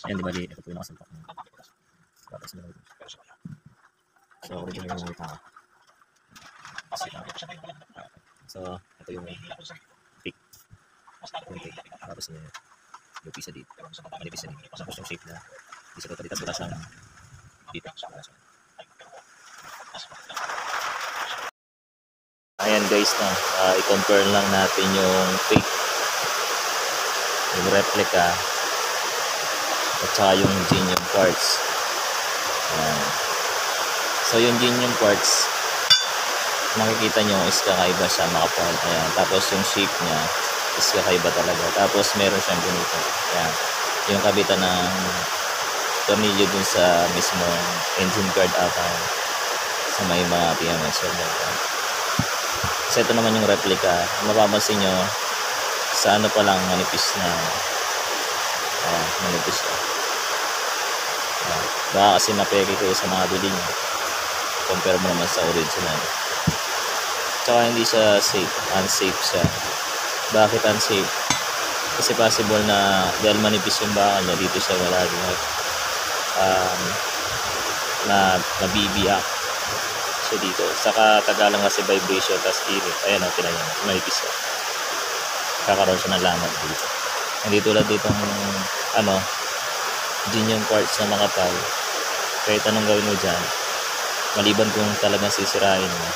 Ayan, di ba, ito po yung nakasampak niya. Tapos na. So, original yung tao. So, ito yung pick. Tapos yung pisa dito. Manipis na dito. Tapos yung shape na isa ko dito. Tapos wala dito. Ayan guys, no, i-compare lang natin yung fake, yung replica, at saka yung genuine parts. Ayan. So yung genuine parts, makikita nyo is kakaiba siya, makapal. Ayan. Tapos yung shape niya is kakaiba talaga. Tapos meron siyang ganito. Ayan. Yung kabitan ng tornilyo dun sa mismong engine guard ata sa may mga PMS. So ito naman yung replica. Mapapansin nyo sa ano pa lang manipis na manipis na. Baka kasi napeke kayo sa mga bili nyo. Compare mo naman sa original. Tsaka hindi siya safe. Unsafe siya. Bakit unsafe? Kasi possible na dahil manipis yung bakal niya, dito siya malagi na nabibiyak siya dito. Saka tagalang kasi vibration, tas init. Ayan o, tinan nyo. Manipis siya. Kakaroon siya ng lamat dito. Hindi tulad ditong genuine parts na makapal. Kahit anong gawin mo dyan, maliban kung talagang sisirain mo,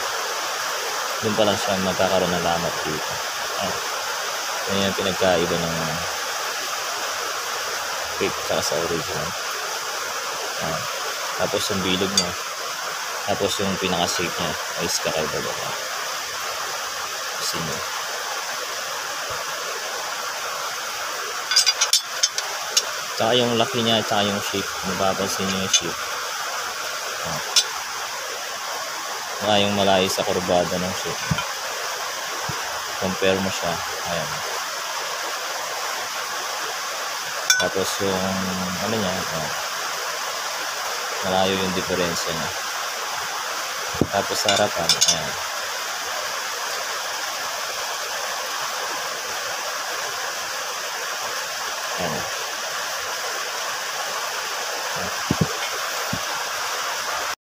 doon pa lang siya magkakaroon ng lamat dito. Yan yung pinagkaiba ng fake saka sa original. Tapos yung bilog niya, tapos yung pinaka-shape niya ay kakaiba ba. Kasi nyo. Tsaka yung laki niya, tsaka yung shape. Mapapansin nyo yung shape. Saka yung malayo sa kurbada ng shape. Compare mo siya. Ayan. Tapos yung niya, malayo yung diferensya niya. Tapos sa harapan, ayan. Ayan.